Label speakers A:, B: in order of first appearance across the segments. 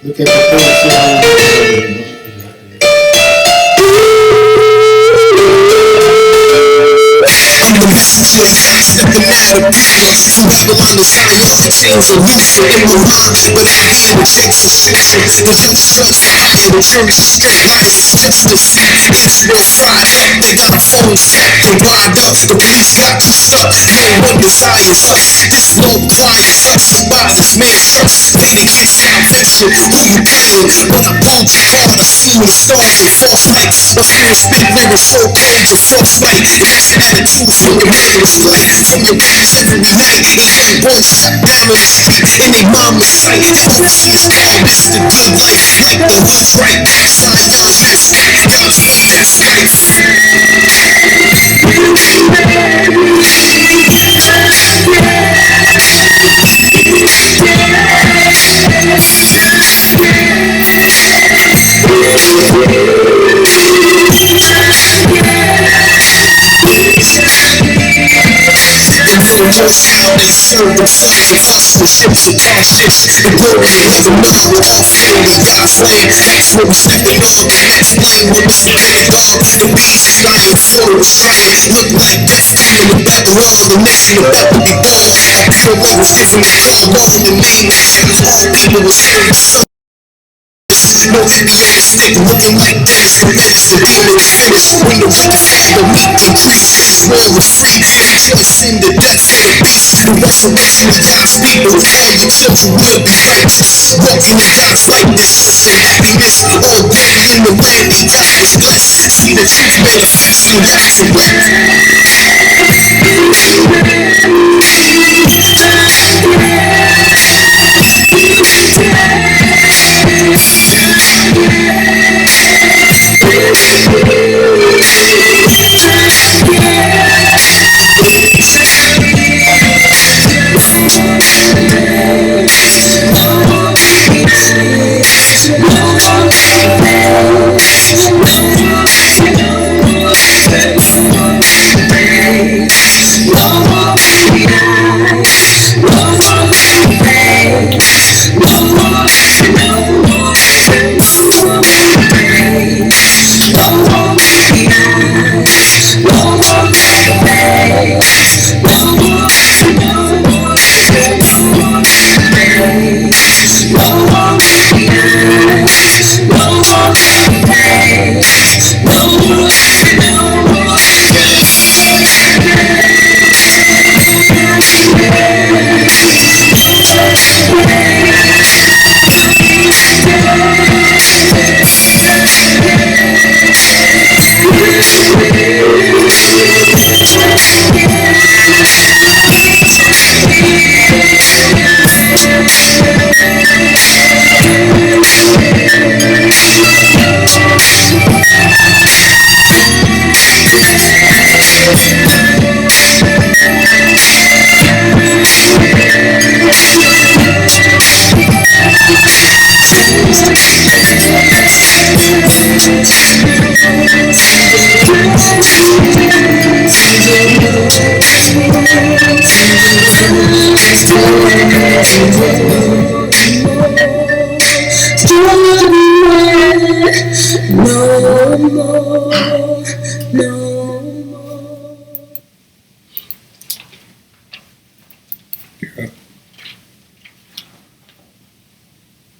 A: Look at the thing and see how it
B: Stepping out of power to Babylon designer. Chains and minister in my mind, but out here rejects restriction. The youth struts out here, the journey's a straight line. Steps in the seat, Israel fired up. They got a phone set and wired up. The police got you stuck. No one desires us. This won't quiet us. Violence, man, trust. Pay to get salvation. Who you playing? When I pulled your card, I seen the stars and false lights. My spirit spit lyrics so cold, your frostbite. Imagine attitudes from your murderous flight. From your dreams every night. And young boys shut down on the street in their mama's sight. Foolishness called this the good life. Like the hood's right outside y'all's house. Guns for next night. Most out and serve themselves in hustle ships and townships. The glory of heaven now will all filled with God's land. That's where we stepping on. Next plane with Mr. Dog. The beast flying full of strand. Look like death coming to Babylon. The nation about to be gone. Our people levels different than called on the name action. All people will serve the sun. No Indiana stick looking like Dennis the Menace. The demon is finished when the wicked father meet the priest. Israel is free, rejoicing the death of the beast. The resurrection of God's people, all your children will be righteous. Walking in God's likeness, listen, happiness, all good in the land he God is blessed. See the truth manifest in wax and wet.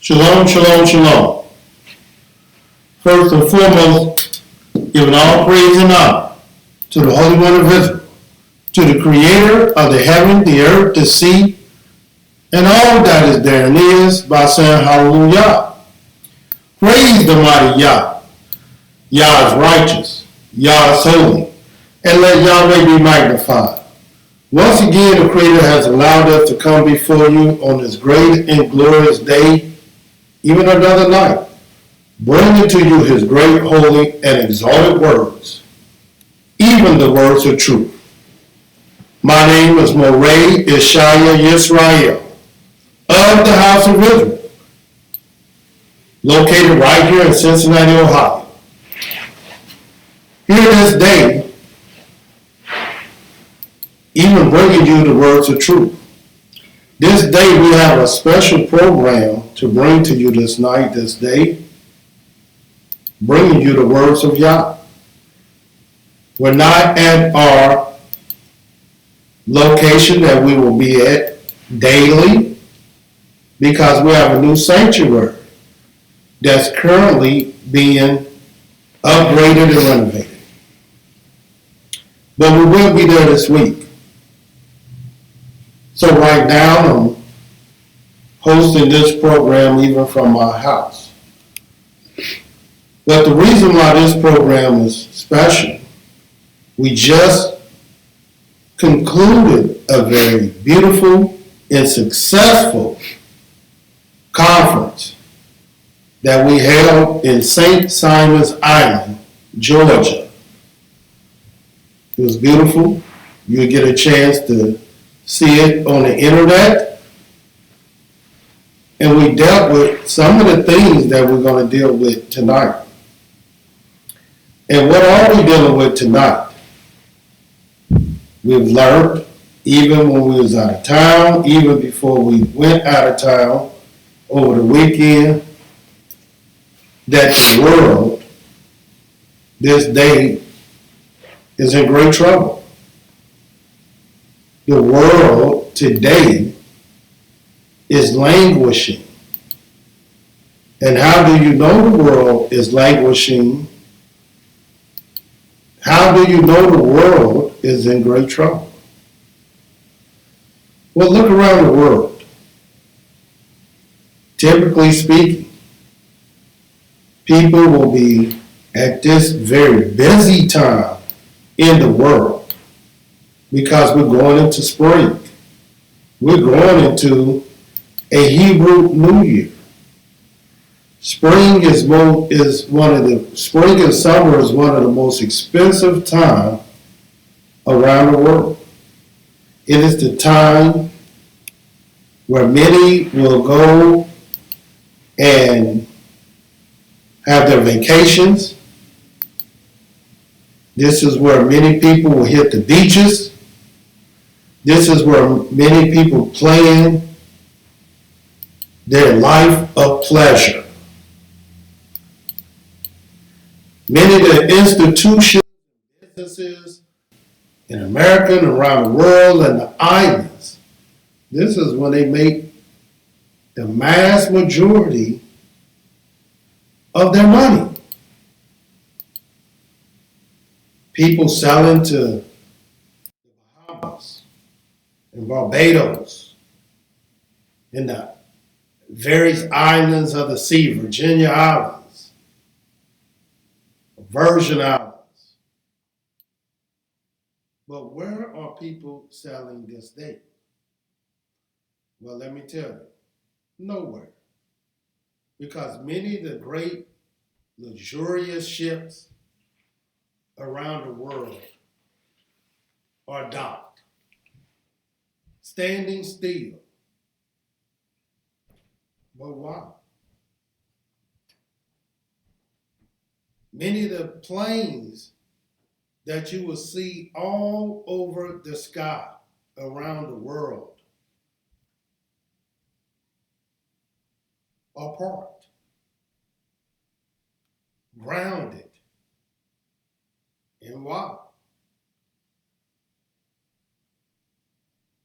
A: Shalom, shalom, shalom. First and foremost, giving all praise and honor to the Holy One of Israel, to the Creator of the heaven, the earth, the sea, and all that is therein is, by saying hallelujah. Praise the mighty Yah. Yah is righteous, Yah is holy, and let Yahweh be magnified. Once again, the Creator has allowed us to come before you on this great and glorious day, even another night, bringing to you his great, holy, and exalted words, even the words of truth. My name is Mowreh IshYAH of the house of Israel, located right here in Cincinnati, Ohio. Here this day, even bringing you the words of truth. This day we have a special program to bring to you this night, this day, bringing you the words of Yah. We're not at our location that we will be at daily because we have a new sanctuary that's currently being upgraded and renovated. But we will be there this week. So right now I'm hosting this program even from my house. But the reason why this program is special, we just concluded a very beautiful and successful conference that we held in St. Simon's Island, Georgia. It was beautiful. You'll get a chance to see it on the internet. And we dealt with some of the things that we're going to deal with tonight. And what are we dealing with tonight? We've learned, even when we was out of town, even before we went out of town over the weekend, that the world this day is in great trouble. The world today is languishing. And how do you know the world is languishing? How do you know the world is in great trouble? Well, look around the world. Typically speaking, people will be at this very busy time in the world because we're going into spring. We're going into a Hebrew New Year. Spring and summer is one of the most expensive time around the world. It is the time where many will go and have their vacations. This is where many people will hit the beaches. This is where many people plan their life of pleasure. Many of the institutions and businesses in America and around the world and the islands, this is when they make the mass majority of their money. People selling to the Bahamas and Barbados and the various islands of the sea, Virginia Islands, Virgin Islands. But where are people selling this day? Well, let me tell you, nowhere. Because many of the great luxurious ships around the world are docked, standing still. But why? Many of the planes that you will see all over the sky around the world are parked, grounded. And why?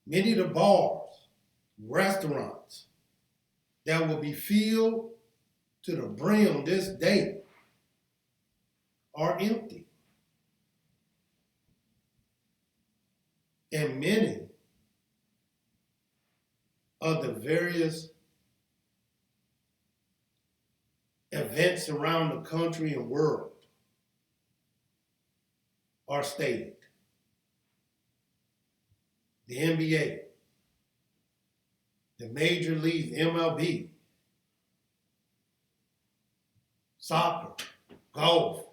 A: Many of the bars, restaurants that will be filled to the brim this day are empty. And many of the various events around the country and world are stated. The NBA, the Major League, MLB, soccer, golf,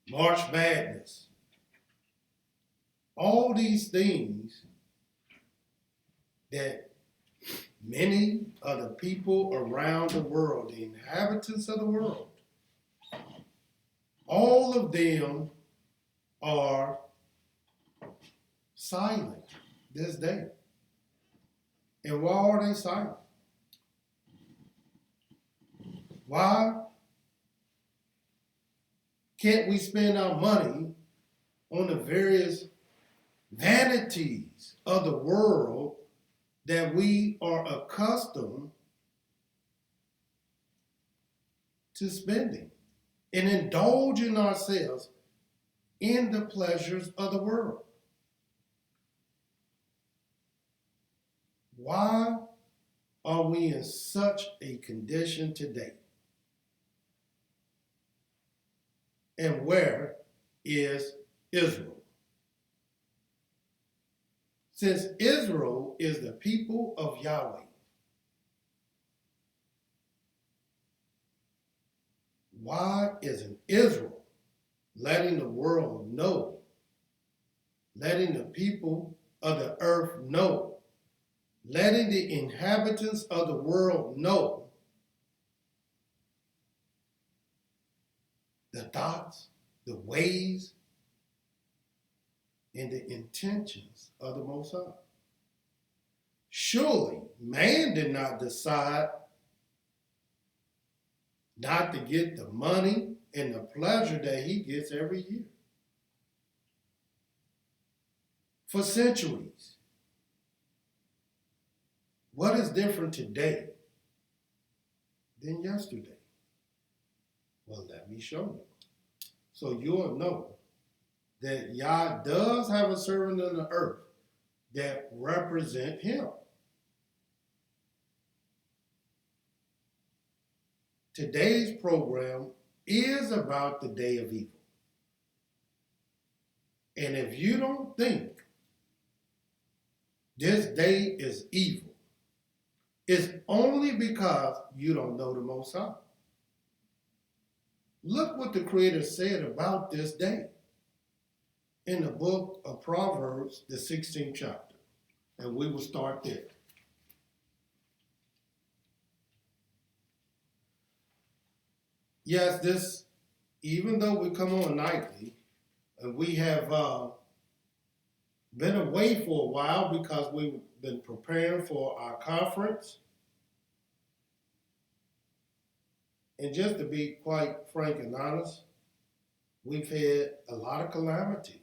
A: March Madness. All these things that many of the people around the world, the inhabitants of the world, all of them are silent this day. And why are they silent? Why can't we spend our money on the various vanities of the world that we are accustomed to spending and indulging ourselves in the pleasures of the world? Why are we in such a condition today? And where is Israel? Since Israel is the people of Yahweh, why isn't Israel letting the world know, letting the people of the earth know, letting the inhabitants of the world know the thoughts, the ways, and the intentions of the Most High? Surely man did not decide not to get the money and the pleasure that he gets every year. For centuries, what is different today than yesterday? Well, let me show you. So you'll know that Yah does have a servant on the earth that represent him. Today's program is about the day of evil. And if you don't think this day is evil, it's only because you don't know the Most High. Look what the Creator said about this day in the book of Proverbs, the 16th chapter. And we will start there. Yes, this, even though we come on nightly, and we have been away for a while because we've been preparing for our conference. And just to be quite frank and honest, we've had a lot of calamity,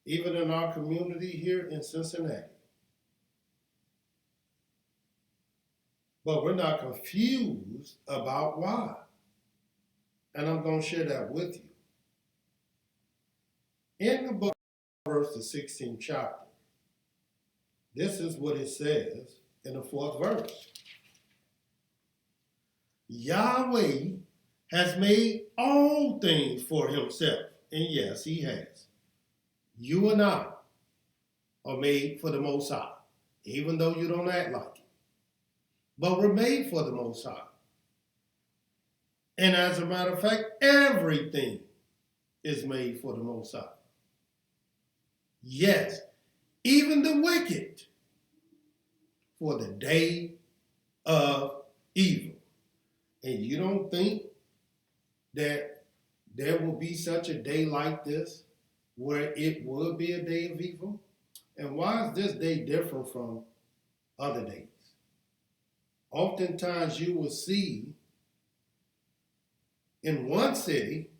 A: even in our community here in Cincinnati. But we're not confused about why. And I'm going to share that with you. In the book of Proverbs, the 16th chapter, this is what it says in the 4th verse. Yahweh has made all things for himself. And yes, he has. You and I are made for the Most High, even though you don't act like it. But we're made for the Most High. And as a matter of fact, everything is made for the Most High. Yes, even the wicked for the day of evil. And you don't think that there will be such a day like this where it will be a day of evil? And why is this day different from other days? Oftentimes you will see in one city,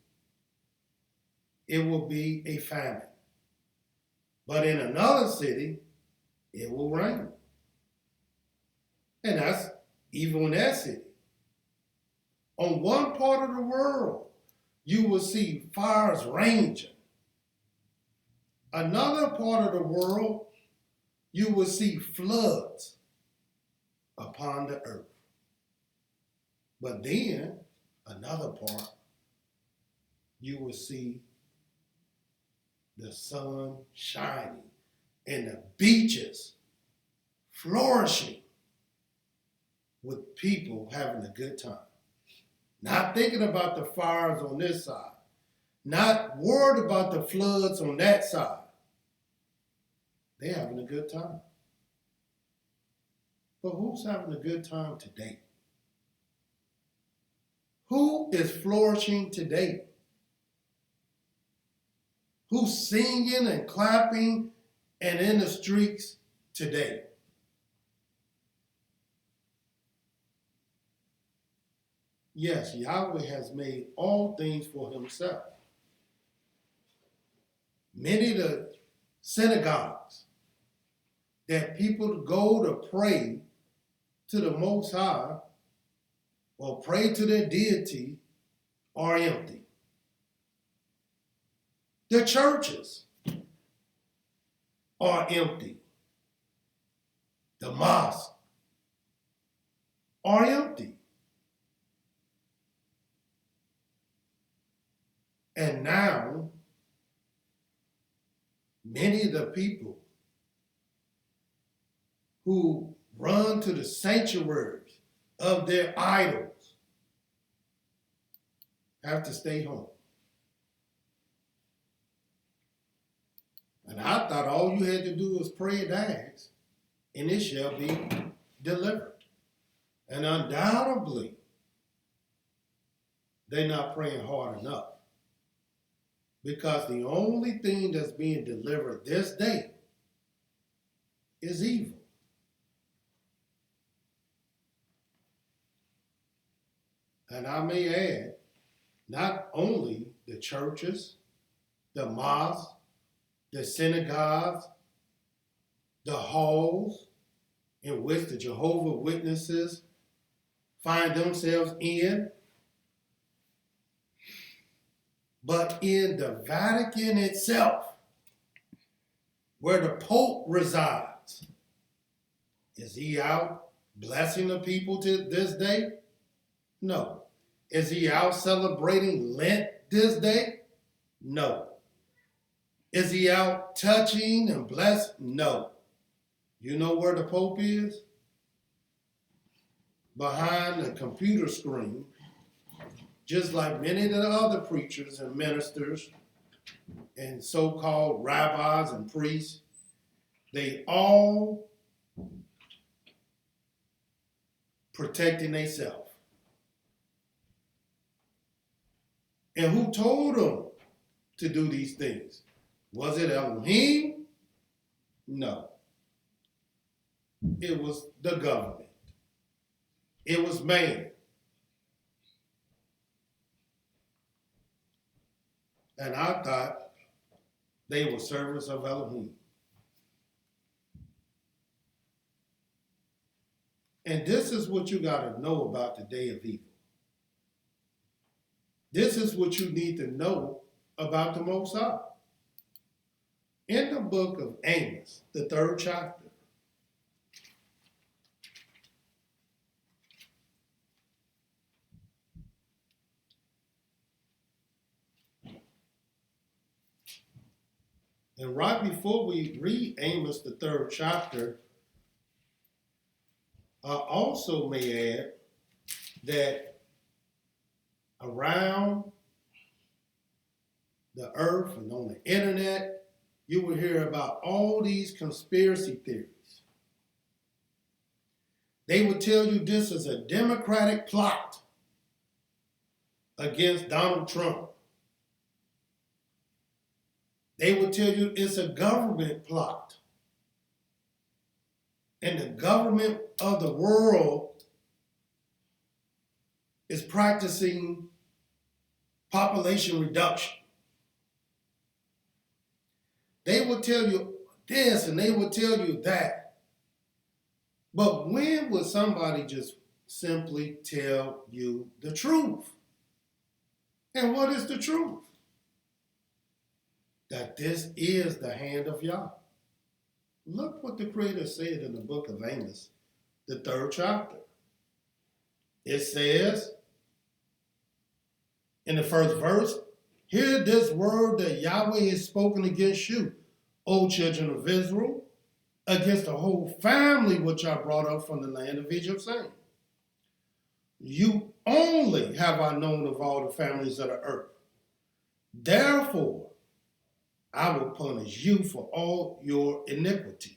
A: it will be a famine. But in another city, it will rain. And that's even in that city. On one part of the world, you will see fires raging. Another part of the world, you will see floods upon the earth. But then, another part, you will see the sun shining and the beaches flourishing with people having a good time. Not thinking about the fires on this side. Not worried about the floods on that side. They're having a good time. But who's having a good time today? Who is flourishing today? Who's singing and clapping and in the streets today? Yes, Yahweh has made all things for himself. Many of the synagogues that people go to pray to the Most High or pray to their deity are empty. The churches are empty. The mosques are empty. And now, many of the people who run to the sanctuaries of their idols have to stay home. And I thought all you had to do was pray and ask, and it shall be delivered. And undoubtedly, they're not praying hard enough. Because the only thing that's being delivered this day is evil. And I may add, not only the churches, the mosques, the synagogues, the halls in which the Jehovah's Witnesses find themselves in, but in the Vatican itself, where the Pope resides. Is he out blessing the people to this day? No. Is he out celebrating Lent this day? No. Is he out touching and blessing? No. You know where the Pope is? Behind the computer screen, just like many of the other preachers and ministers and so-called rabbis and priests. They all protecting themselves. And who told them to do these things? Was it Elohim? No. It was the government. It was man. And I thought they were servants of Elohim. And this is what you got to know about the day of evil. This is what you need to know about the Most High. In the book of Amos, the 3rd chapter, and right before we read Amos, the 3rd chapter, I also may add that around the earth and on the internet, you will hear about all these conspiracy theories. They will tell you this is a Democratic plot against Donald Trump. They will tell you it's a government plot. And the government of the world is practicing population reduction. They will tell you this and they will tell you that. But when would somebody just simply tell you the truth? And what is the truth? That this is the hand of Yah. Look what the Creator said in the book of Amos, the 3rd chapter. It says in the 1st verse, hear this word that Yahweh has spoken against you, O children of Israel, against the whole family which I brought up from the land of Egypt, saying, you only have I known of all the families of the earth. Therefore, I will punish you for all your iniquities.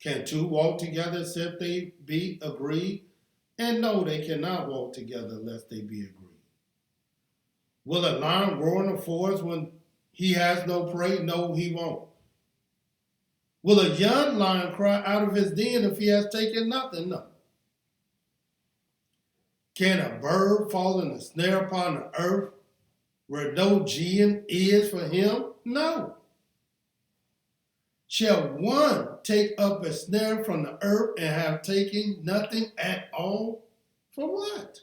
A: Can two walk together except they be agreed? And no, they cannot walk together unless they be agreed. Will a lion roar in the forest when he has no prey? No, he won't. Will a young lion cry out of his den if he has taken nothing? No. Can a bird fall in a snare upon the earth where no gin is for him? No. Shall one take up a snare from the earth and have taken nothing at all? For what?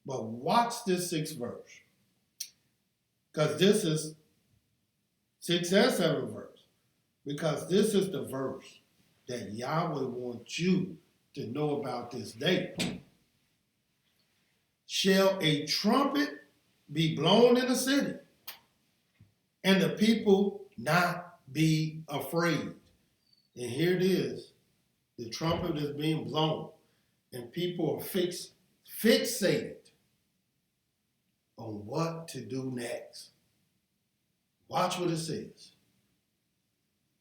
A: But watch this 6th verse. Because this is 6 and 7 verse. Because this is the verse that Yahweh wants you to know about this day. Shall a trumpet be blown in the city, and the people not be afraid? And here it is. The trumpet is being blown, and people are fixated on what to do next. Watch what it says.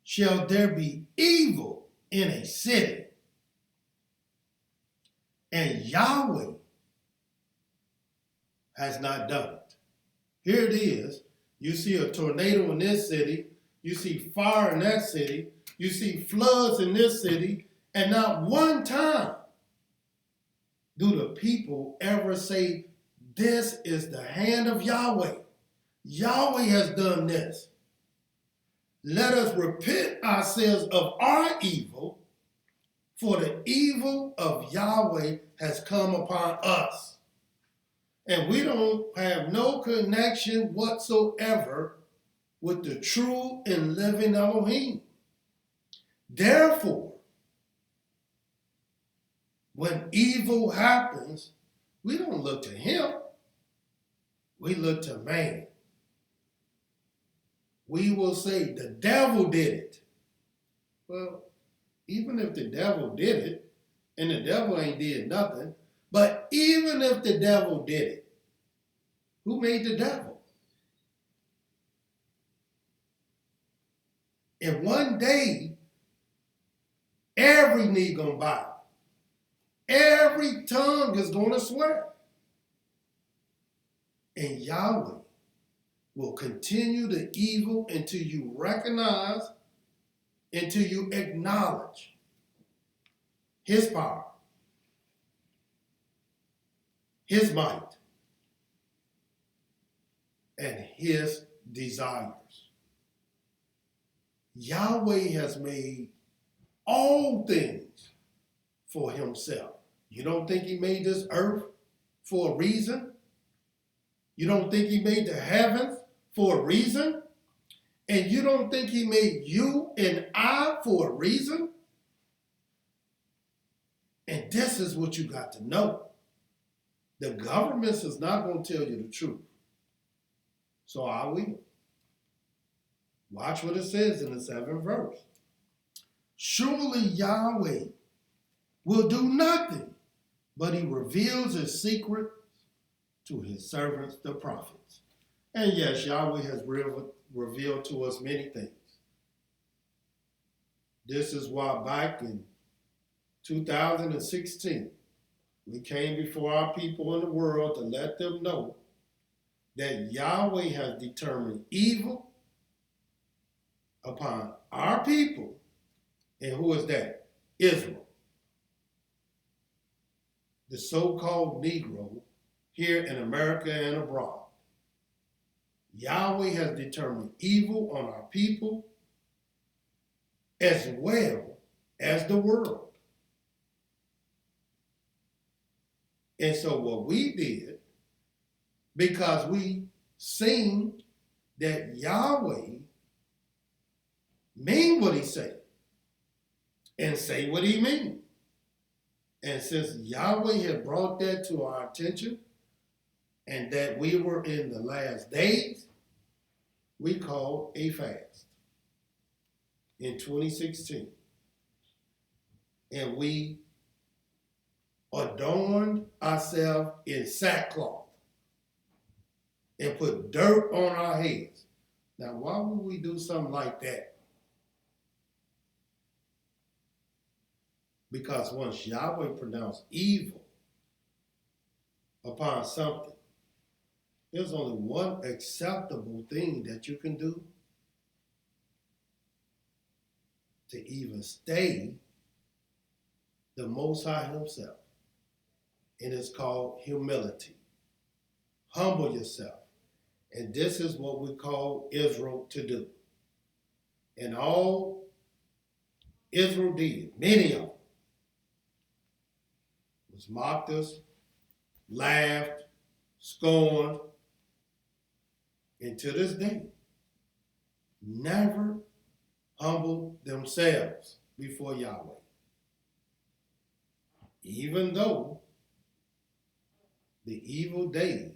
A: Shall there be evil in a city, and Yahweh has not done it? Here it is. You see a tornado in this city. You see fire in that city. You see floods in this city. And not one time do the people ever say, this is the hand of Yahweh. Yahweh has done this. Let us repent ourselves of our evil, for the evil of Yahweh has come upon us. And we don't have no connection whatsoever with the true and living Elohim. Therefore, when evil happens, we don't look to him. We look to man. We will say the devil did it. Well, even if the devil did it, and the devil ain't did nothing, but even if the devil did it, who made the devil? And one day, every knee gonna bow. Every tongue is gonna swear. And Yahweh will continue the evil until you recognize, until you acknowledge his power, his might, and his desires. Yahweh has made all things for himself. You don't think he made this earth for a reason? You don't think he made the heavens for a reason? And you don't think he made you and I for a reason? And this is what you got to know. The government is not going to tell you the truth. So I will. Watch what it says in the 7th verse. Surely Yahweh will do nothing, but he reveals his secret to his servants, the prophets. And yes, Yahweh has revealed to us many things. This is why back in 2016, we came before our people in the world to let them know that Yahweh has determined evil upon our people. And who is that? Israel. The so-called Negro here in America and abroad. Yahweh has determined evil on our people as well as the world. And so what we did, because we seen that Yahweh mean what he said and say what he mean. And since Yahweh had brought that to our attention and that we were in the last days, we called a fast in 2016. And we adorned ourselves in sackcloth and put dirt on our heads. Now, why would we do something like that? Because once Yahweh pronounced evil upon something, there's only one acceptable thing that you can do to even stay the Most High himself. and it's called humility. Humble yourself. And this is what we call Israel to do. And all Israel did, many of them, was mocked us, laughed, scorned, and to this day, never humbled themselves before Yahweh. Even though the evil days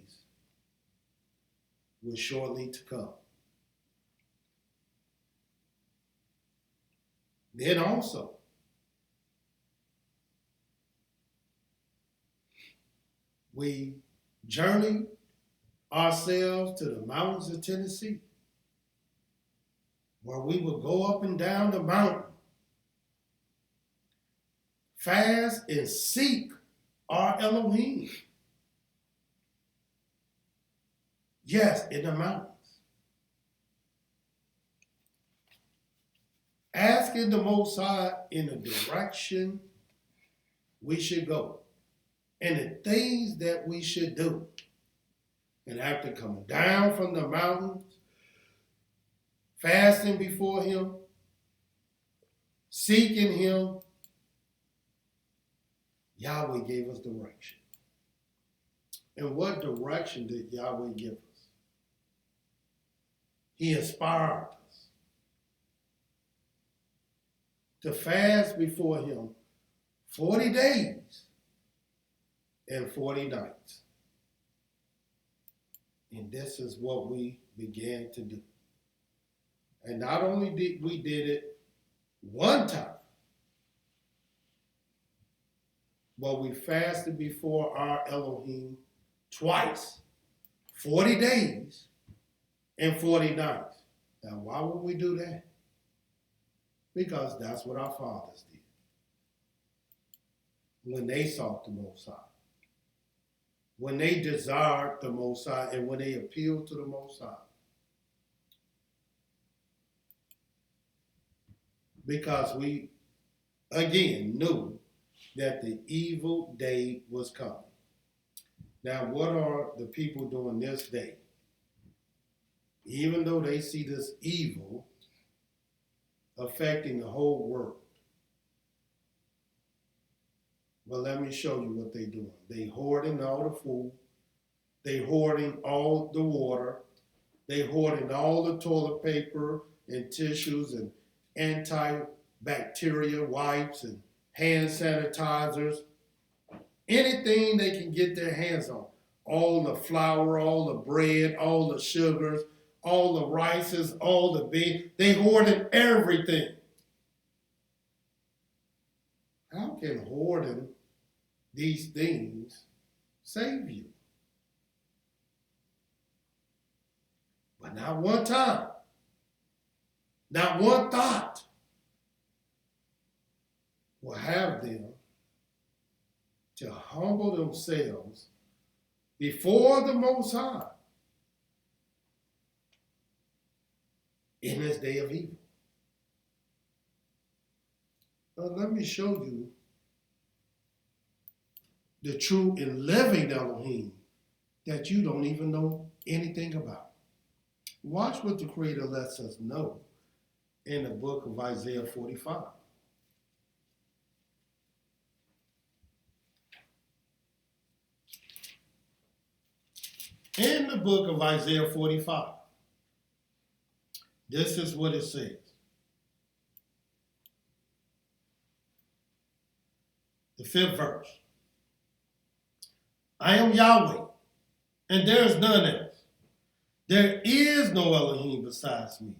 A: were shortly to come. Then also, we journeyed ourselves to the mountains of Tennessee, where we would go up and down the mountain, fast and seek our Elohim. Yes, in the mountains. Asking the Most High in the direction we should go and the things that we should do. And after coming down from the mountains, fasting before Him, seeking Him, Yahweh gave us direction. And what direction did Yahweh give us? He inspired us to fast before Him 40 days and 40 nights. And this is what we began to do. And not only did we did it one time, but we fasted before our Elohim twice, 40 days and 40 nights. Now, why would we do that? Because that's what our fathers did when they sought the Most High, when they desired the Most High, and when they appealed to the Most High. Because we, again, knew that the evil day was coming. Now, what are the people doing this day? Even though they see this evil affecting the whole world. Well, let me show you what they're doing. They hoarding all the food. They hoarding all the water. They hoarding all the toilet paper and tissues and antibacterial wipes and hand sanitizers. Anything they can get their hands on. All the flour, all the bread, all the sugars, all the rices, all the beans. They hoarding everything. How can hoarding these things save you? But not one time, not one thought will have them to humble themselves before the Most High in this day of evil. But let me show you the true and living Elohim that you don't even know anything about. Watch what the Creator lets us know in the book of Isaiah 45. In the book of Isaiah 45, this is what it says. The 5th verse. I am Yahweh, and there is none else. There is no Elohim besides me.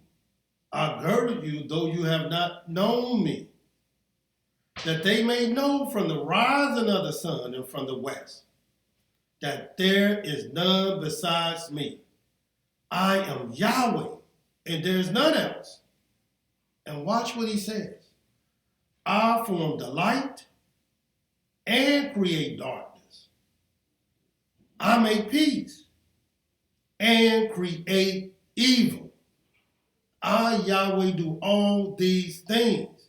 A: I girded you, though you have not known me, that they may know from the rising of the sun and from the west, that there is none besides me. I am Yahweh, and there is none else. And watch what he says. I form the light and create darkness. I make peace and create evil. I, Yahweh, do all these things.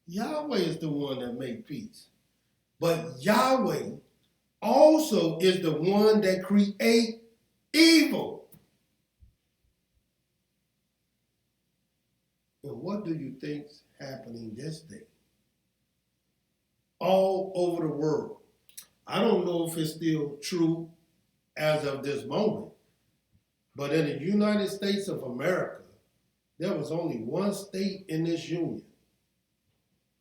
A: Yahweh is the one that makes peace. But Yahweh also is the one that creates evil. And what do you think's happening this day? All over the world. I don't know if it's still true as of this moment, but in the United States of America, there was only one state in this union.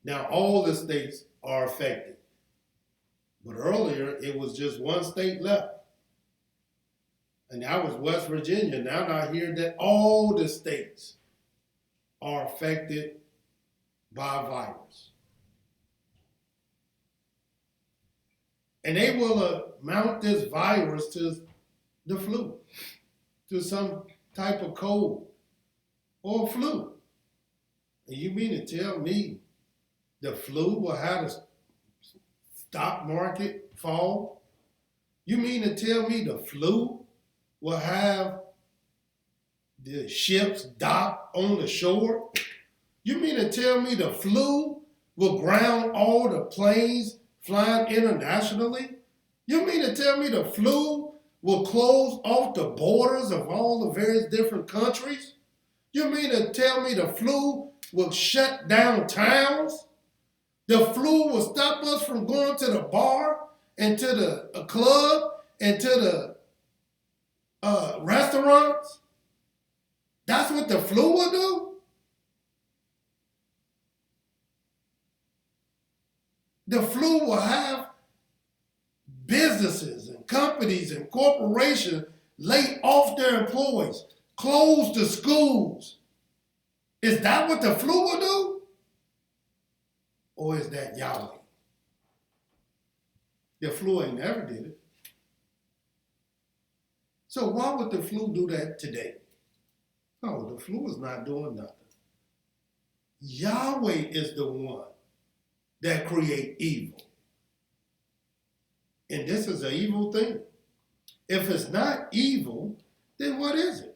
A: Now all the states are affected, but earlier it was just one state left, and that was West Virginia. Now I hear that all the states are affected by a virus. And they will mount this virus to the flu, to some type of cold or flu. And you mean to tell me the flu will have the stock market fall? You mean to tell me the flu will have the ships dock on the shore? You mean to tell me the flu will ground all the planes flying internationally? You mean to tell me the flu will close off the borders of all the various different countries? You mean to tell me the flu will shut down towns? The flu will stop us from going to the bar and to the club and to the restaurants? That's what the flu will do? The flu will have businesses and companies and corporations lay off their employees, close the schools. Is that what the flu will do? Or is that Yahweh? The flu ain't never did it. So why would the flu do that today? No, the flu is not doing nothing. Yahweh is the one that create evil. And this is an evil thing. If it's not evil, then what is it?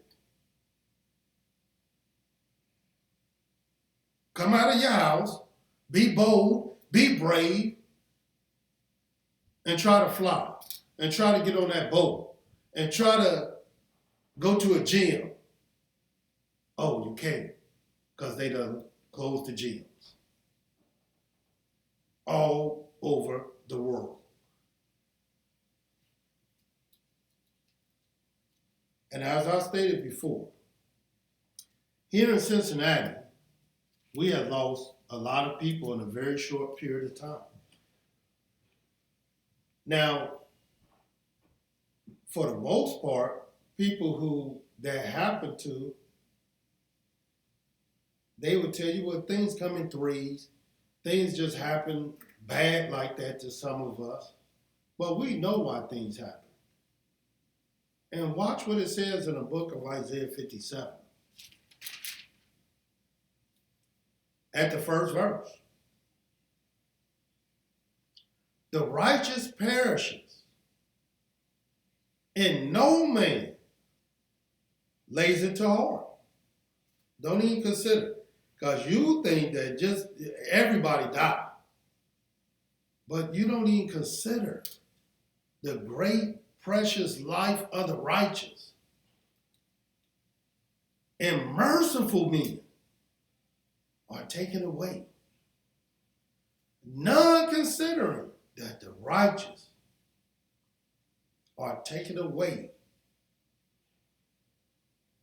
A: Come out of your house, be bold, be brave, and try to fly, and try to get on that boat, and try to go to a gym. Oh, you can't, because they done closed the gyms all over the world. And as I stated before, here in Cincinnati, we have lost a lot of people in a very short period of time. Now, for the most part, people who that happen to, they would tell you, well, things come in threes. Things just happen bad like that to some of us. But we know why things happen. And watch what it says in the book of Isaiah 57. At the first verse. The righteous perishes, and no man lays it to heart. Don't even consider. Because you think that just everybody died. But you don't even consider the great, precious life of the righteous. And merciful men are taken away. None considering that the righteous are taken away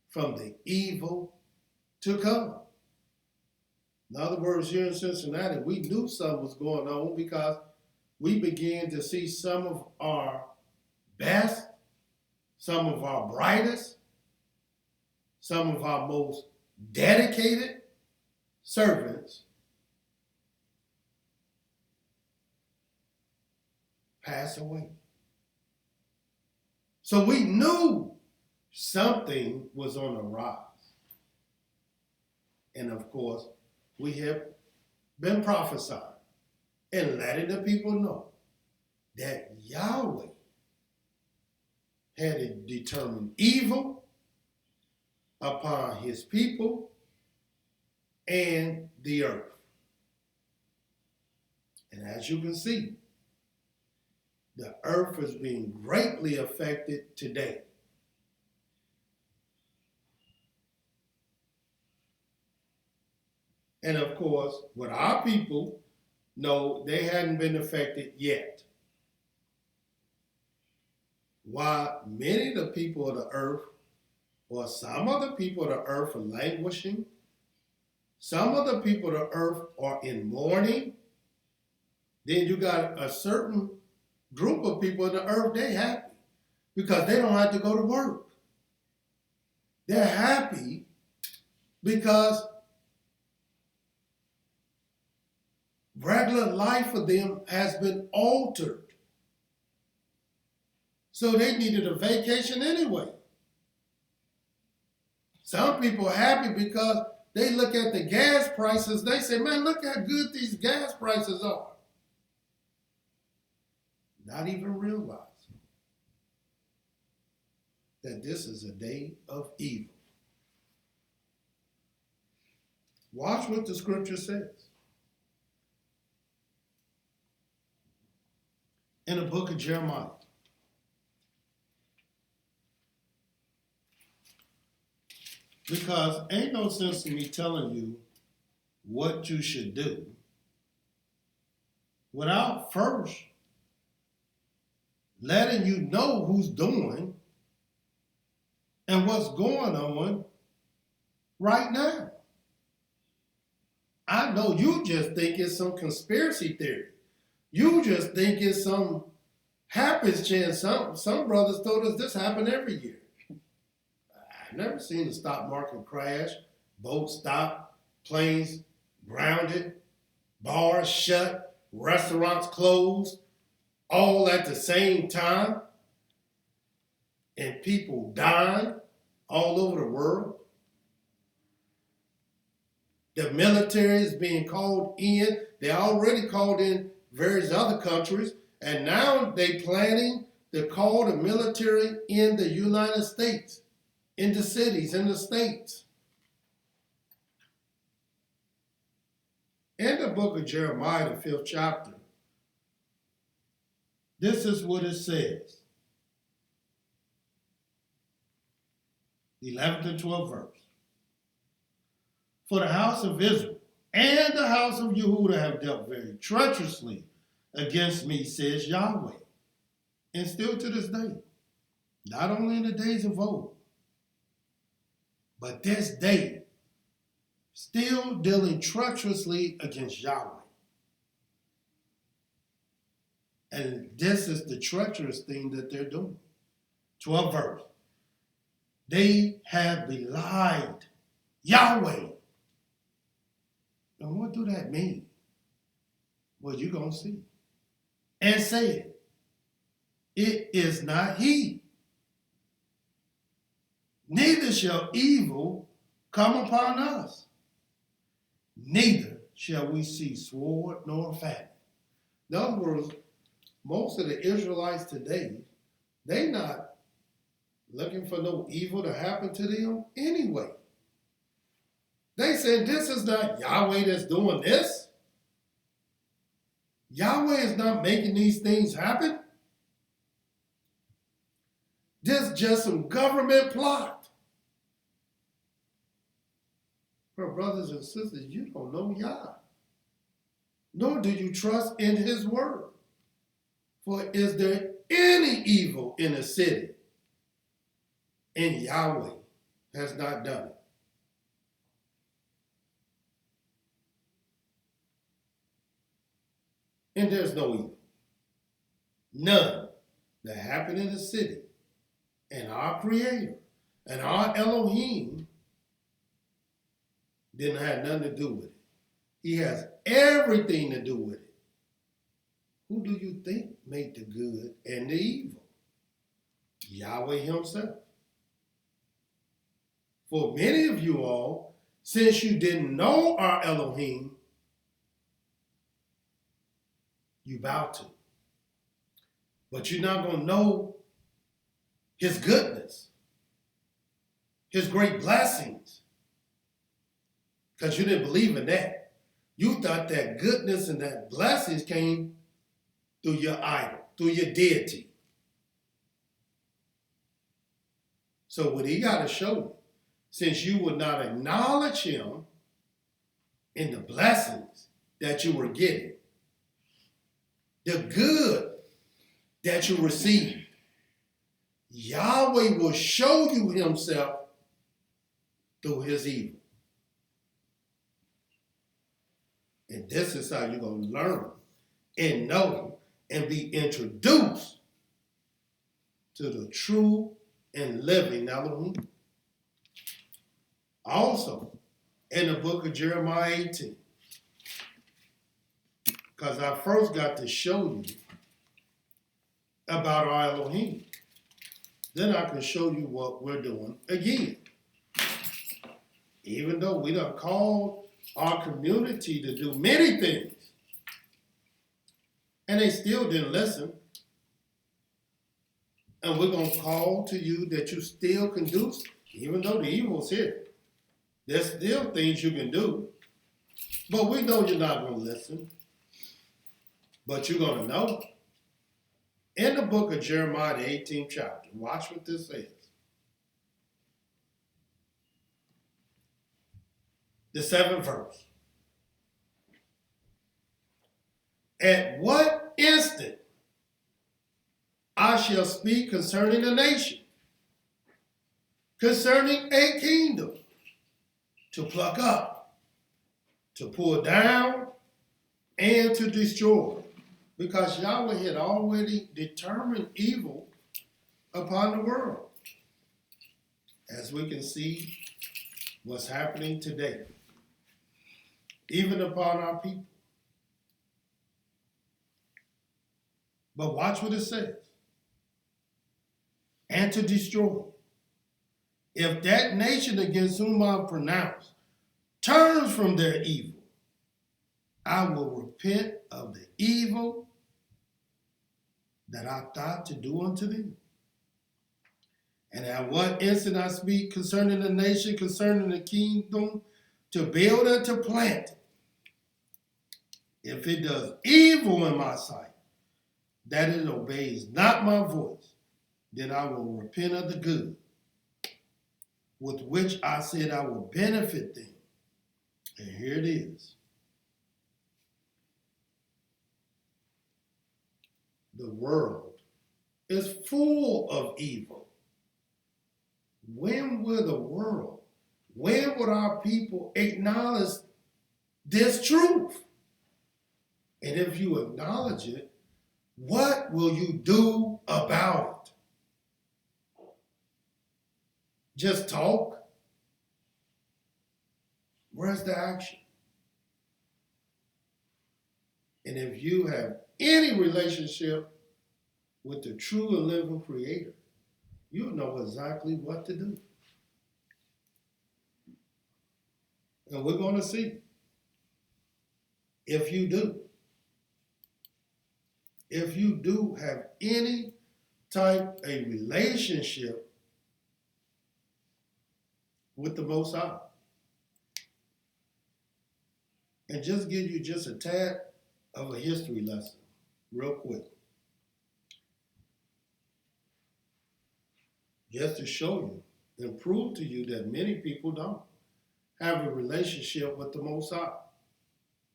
A: from the evil to come. In other words, here in Cincinnati, we knew something was going on because we began to see some of our best, some of our brightest, some of our most dedicated servants pass away. So we knew something was on the rise. And of course, we have been prophesying and letting the people know that Yahweh had determined evil upon his people and the earth. And as you can see, the earth is being greatly affected today. And of course, with our people, no, they hadn't been affected yet. While many of the people of the earth, or some of the people of the earth, are languishing, some of the people of the earth are in mourning, then you got a certain group of people on the earth, they happy because they don't have to go to work. They're happy because regular life for them has been altered. So they needed a vacation anyway. Some people are happy because they look at the gas prices, they say, man, look how good these gas prices are. Not even realizing that this is a day of evil. Watch what the scripture says. In the book of Jeremiah. Because ain't no sense in me telling you what you should do without first letting you know who's doing and what's going on right now. I know you just think it's some conspiracy theory. You just think it's some happens chance. Some brothers told us this happened every year. I've never seen the stock market crash, boats stop, planes grounded, bars shut, restaurants closed, all at the same time, and people dying all over the world. The military is being called in. They already called in various other countries, and now they planning to call the military in the United States, in the cities, in the states. In the book of Jeremiah, the 5th chapter, this is what it says. 11th and 12th verse. For the house of Israel and the house of Yehudah have dealt very treacherously against me, says Yahweh. And still to this day, not only in the days of old, but this day, still dealing treacherously against Yahweh. And this is the treacherous thing that they're doing. 12th verse. They have belied Yahweh. And what do that mean? Well, you're going to see. And say it is not he. Neither shall evil come upon us. Neither shall we see sword nor famine. In other words, most of the Israelites today, they not looking for no evil to happen to them anyway. They said, this is not Yahweh that's doing this. Yahweh is not making these things happen. This is just some government plot. Well, brothers and sisters, you don't know Yah. Nor do you trust in his word. For is there any evil in a city? And Yahweh has not done it. And there's no evil. None that happened in the city. And our Creator and our Elohim didn't have nothing to do with it. He has everything to do with it. Who do you think made the good and the evil? Yahweh himself. For many of you all, since you didn't know our Elohim, you bow to. But you're not going to know his goodness, his great blessings, because you didn't believe in that. You thought that goodness and that blessings came through your idol. through your deity. So what he got to show you, since you would not acknowledge him in the blessings that you were getting, the good that you received, Yahweh will show you himself through his evil. And this is how you're going to learn and know and be introduced to the true and living Elohim. Also, in the book of Jeremiah 18, because I first got to show you about our Elohim. Then I can show you what we're doing again. Even though we done called our community to do many things, and they still didn't listen. And we're going to call to you that you still can do, even though the evil's here. There's still things you can do. But we know you're not going to listen. But you're going to know. In the book of Jeremiah, the 18th chapter, watch what this says. The 7th verse. At what instant I shall speak concerning a nation, concerning a kingdom, to pluck up, to pull down, and to destroy. Because Yahweh had already determined evil upon the world. As we can see what's happening today, even upon our people. But watch what it says. And to destroy. If that nation against whom I pronounce turns from their evil, I will repent of the evil that I thought to do unto them. And at what instant I speak concerning the nation, concerning the kingdom, to build and to plant, if it does evil in my sight, that it obeys not my voice, then I will repent of the good, with which I said I will benefit them. And here it is. The world is full of evil. When will the world, when would our people acknowledge this truth? And if you acknowledge it, what will you do about it? Just talk? Where's the action? And if you have any relationship with the true and living Creator, you know exactly what to do. And we're going to see if you do. If you do have any type of relationship with the Most High. And just give you just a tad of a history lesson, real quick. Just to show you and prove to you that many people don't have a relationship with the Most High.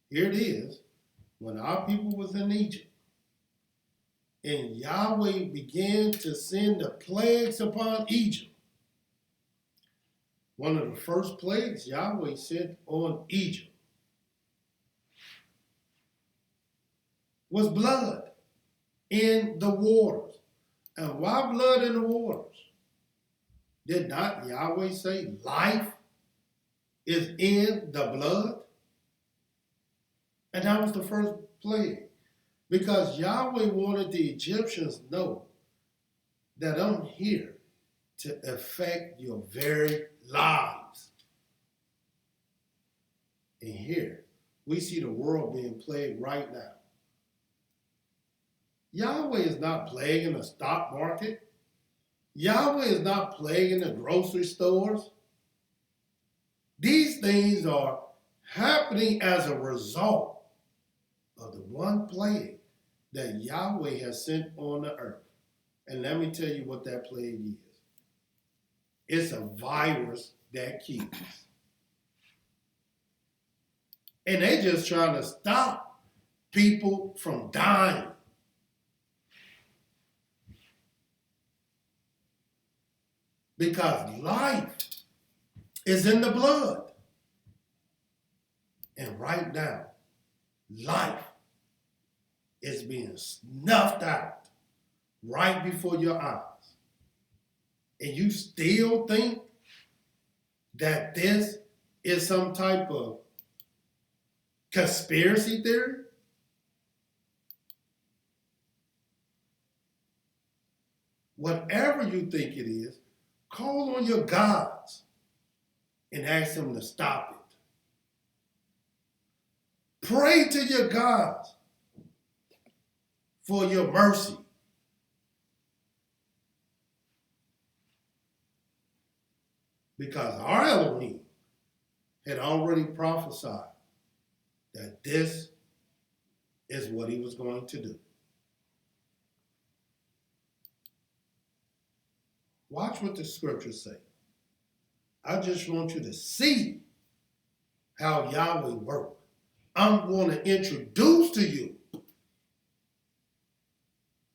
A: Here it is, when our people was in Egypt, and Yahweh began to send the plagues upon Egypt. One of the first plagues Yahweh sent on Egypt was blood in the waters. And why blood in the waters? Did not Yahweh say life is in the blood? And that was the first plague. Because Yahweh wanted the Egyptians to know that I'm here to affect your very lives. And here, we see the world being plagued right now. Yahweh is not plaguing the stock market. Yahweh is not plaguing the grocery stores. These things are happening as a result of the one plague that Yahweh has sent on the earth. And let me tell you what that plague is. It's a virus that kills. And they just trying to stop people from dying. Because life is in the blood. And right now, life is being snuffed out right before your eyes. And you still think that this is some type of conspiracy theory? Whatever you think it is, call on your gods and ask them to stop it. Pray to your gods for your mercy. Because our Elohim had already prophesied that this is what he was going to do. Watch what the scriptures say. I just want you to see how Yahweh works. I'm going to introduce to you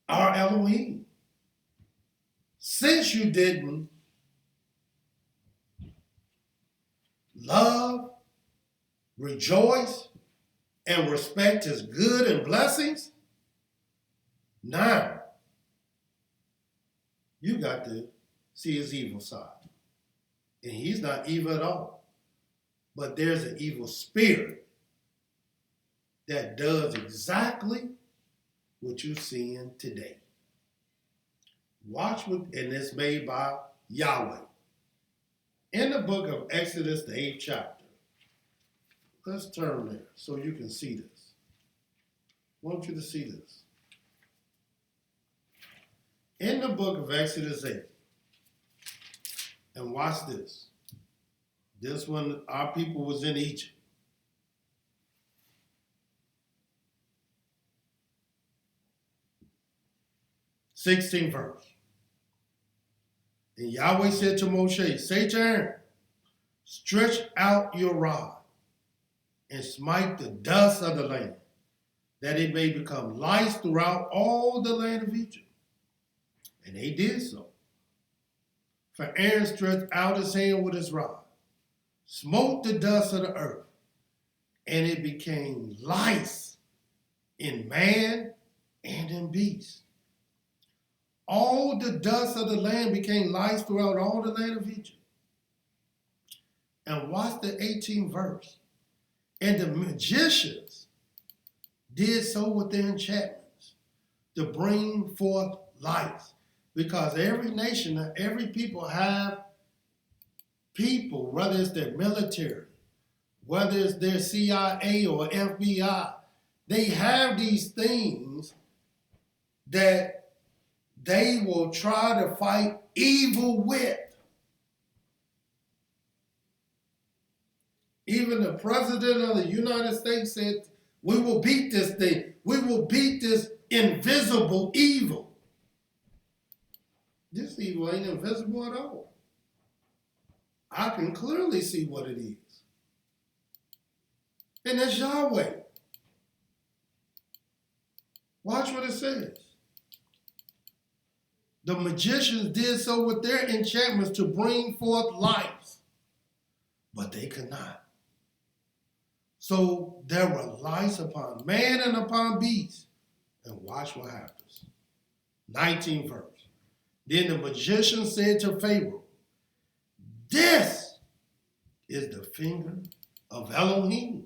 A: our Elohim. Since you didn't love, rejoice, and respect his good and blessings, now you got to see his evil side. And he's not evil at all. But there's an evil spirit that does exactly what you're seeing today. Watch what, and it's made by Yahweh. In the book of Exodus, the 8th chapter. Let's turn there so you can see this. I want you to see this. In the book of Exodus 8, and watch this. This one, our people was in Egypt. 16th verse. And Yahweh said to Moshe, say to Aaron, stretch out your rod and smite the dust of the land, that it may become lice throughout all the land of Egypt. And they did so. For Aaron stretched out his hand with his rod, smote the dust of the earth, and it became lice in man and in beast. All the dust of the land became lice throughout all the land of Egypt. And watch the 18th verse. And the magicians did so with their enchantments to bring forth lice. Because every nation, every people have people, whether it's their military, whether it's their CIA or FBI, they have these things that they will try to fight evil with. Even the president of the United States said, we will beat this thing. We will beat this invisible evil. This evil ain't invisible at all. I can clearly see what it is. And it's Yahweh. Watch what it says. The magicians did so with their enchantments to bring forth life, but they could not. So there were lice upon man and upon beast. And watch what happens. 19th verse. Then the magician said to Pharaoh, this is the finger of Elohim.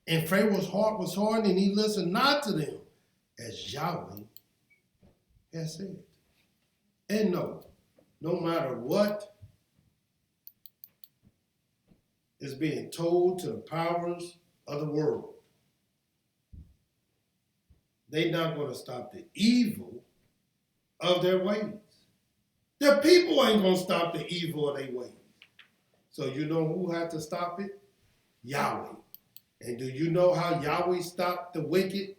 A: And Pharaoh's heart was hardened, and he listened not to them, as Yahweh has said. And no matter what is being told to the powers of the world, they're not going to stop the evil of their ways. The people ain't going to stop the evil of their ways. So you know who had to stop it? Yahweh. And do you know how Yahweh stopped the wicked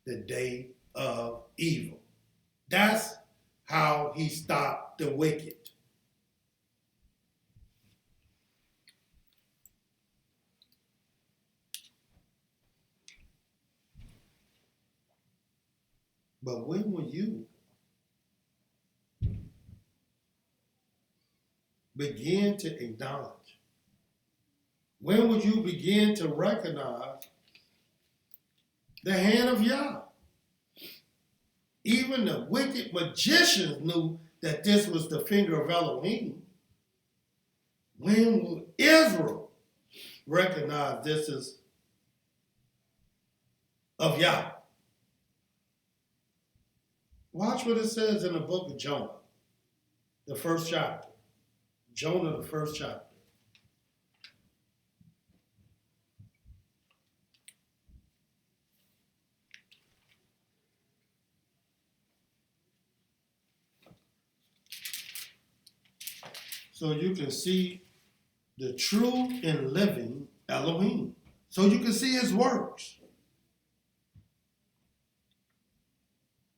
A: the day of evil. That's how he stopped the wicked. But when will you begin to acknowledge? When would you begin to recognize the hand of Yah? Even the wicked magicians knew that this was the finger of Elohim. When will Israel recognize this is of Yah? Watch what it says in the book of Jonah, the first chapter. Jonah, the first chapter. So you can see the true and living Elohim. So you can see his works.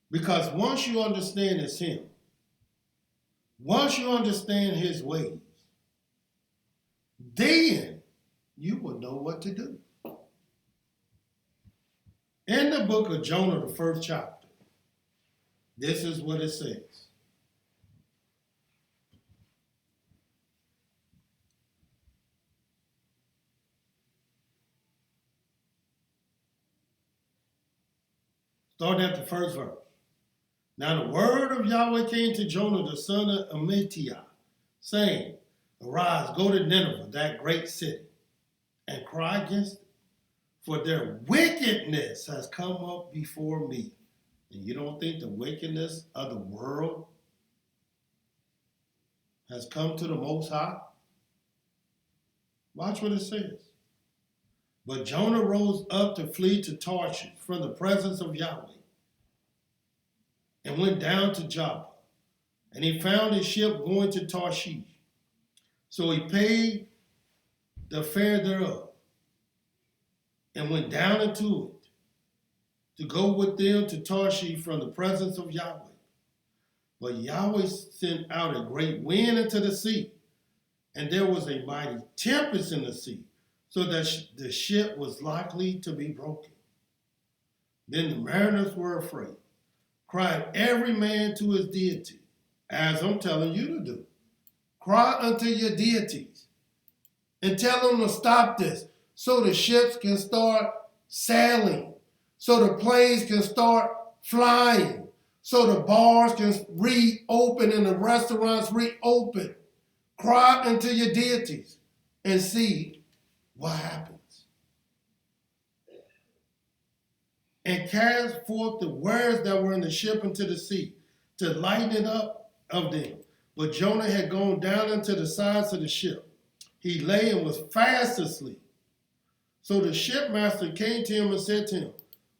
A: Because once you understand it's him, once you understand his ways, then you will know what to do. In the book of Jonah, the first chapter, this is what it says. Start at the first verse. Now the word of Yahweh came to Jonah, the son of Amittai, saying, Arise, go to Nineveh, that great city, and cry against it, for their wickedness has come up before me. And you don't think the wickedness of the world has come to the Most High? Watch what it says. But Jonah rose up to flee to Tarshish from the presence of Yahweh, and went down to Joppa, and he found his ship going to Tarshish. So he paid the fare thereof, and went down into it, to go with them to Tarshish from the presence of Yahweh. But Yahweh sent out a great wind into the sea, and there was a mighty tempest in the sea, so that the ship was likely to be broken. Then the mariners were afraid, cried every man to his deity, as I'm telling you to do. Cry unto your deities, and tell them to stop this, so the ships can start sailing, so the planes can start flying, so the bars can reopen and the restaurants reopen. Cry unto your deities and see what happens. And cast forth the wares that were in the ship into the sea, to lighten it up of them. But Jonah had gone down into the sides of the ship. He lay and was fast asleep. So the shipmaster came to him and said to him,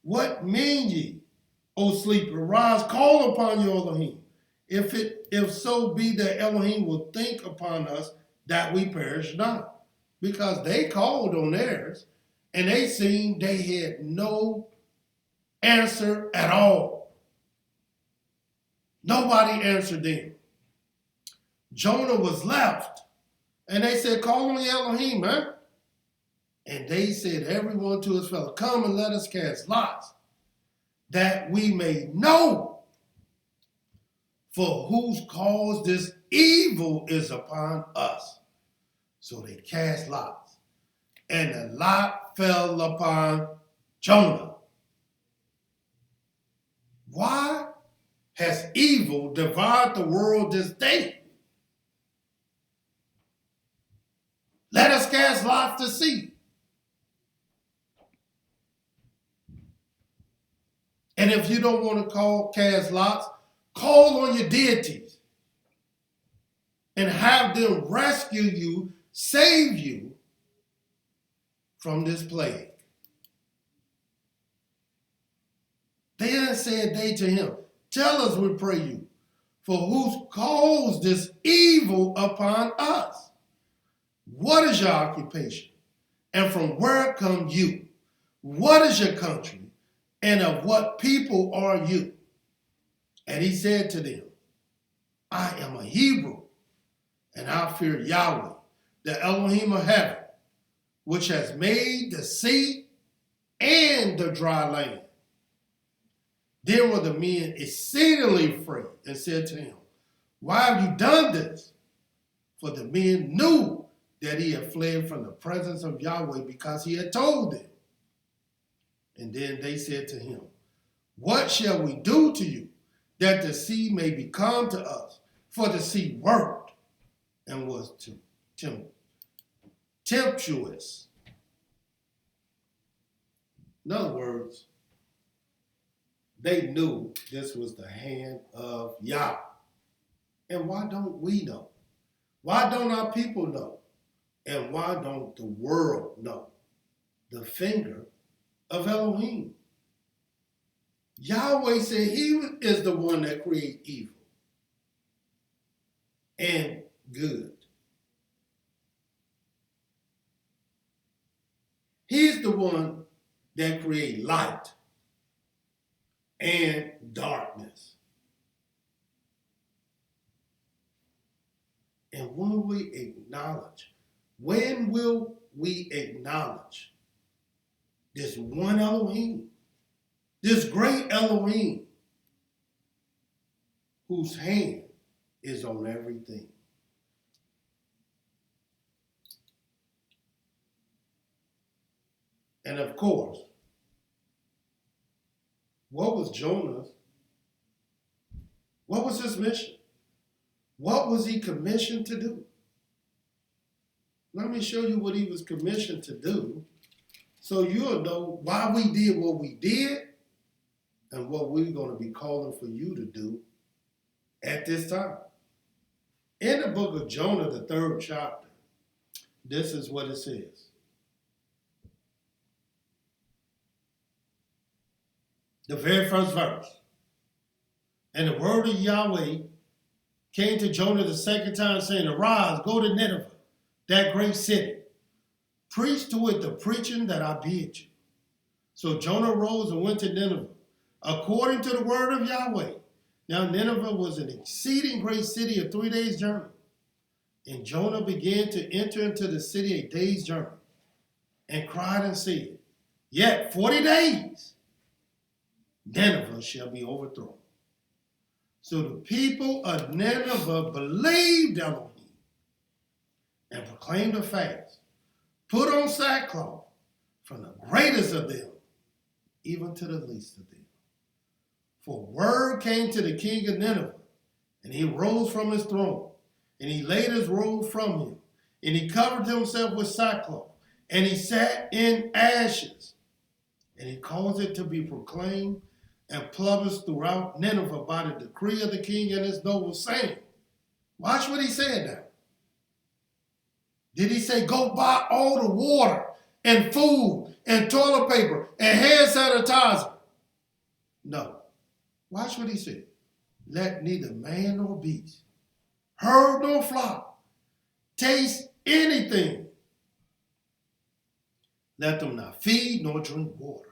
A: What mean ye, O sleeper? Rise, call upon your Elohim. If so be that Elohim will think upon us that we perish not. Because they called on theirs, and they seen they had no answer at all. Nobody answered them. Jonah was left, and they said, Call on the Elohim, man. And they said, everyone to his fellow, Come and let us cast lots, that we may know for whose cause this evil is upon us. So they cast lots, and the lot fell upon Jonah. Why has evil devoured the world this day? Let us cast lots to see. And if you don't want to cast lots, call on your deities and have them rescue you, save you from this plague. Then said they to him, Tell us, we pray you, for whose caused this evil upon us? What is your occupation? And from where come you? What is your country? and of what people are you? And he said to them, I am a Hebrew, and I fear Yahweh, the Elohim of heaven, which has made the sea and the dry land. Then were the men exceedingly afraid and said to him, why have you done this? For the men knew that he had fled from the presence of Yahweh because he had told them. And then they said to him, what shall we do to you that the sea may be calm to us? For the sea worked and was tempestuous. In other words, they knew this was the hand of Yah. And why don't we know? Why don't our people know? And why don't the world know? The finger of Elohim. Yahweh said he is the one that creates evil and good. He's the one that creates light and darkness. And when will we acknowledge this one Elohim, this great Elohim, whose hand is on everything? And of course, what was Jonah's? What was his mission? What was he commissioned to do? Let me show you what he was commissioned to do so you'll know why we did what we did and what we're going to be calling for you to do at this time. In the book of Jonah, the 3rd chapter, this is what it says. The very first verse. And the word of Yahweh came to Jonah the second time, saying, arise, go to Nineveh, that great city. Preach to it the preaching that I bid you. So Jonah rose and went to Nineveh, according to the word of Yahweh. Now Nineveh was an exceeding great city of 3 days' journey. And Jonah began to enter into the city a day's journey, and cried and said, yet 40 days, Nineveh shall be overthrown. So the people of Nineveh believed Elohim and proclaimed a fast, put on sackcloth, from the greatest of them even to the least of them. For word came to the king of Nineveh, and he rose from his throne, and he laid his robe from him, and he covered himself with sackcloth, and he sat in ashes, and he caused it to be proclaimed and published throughout Nineveh by the decree of the king and his nobles, saying, watch what he said now. Did he say, go buy all the water and food and toilet paper and hand sanitizer? No. Watch what he said. Let neither man nor beast, herd nor flock, taste anything. Let them not feed nor drink water.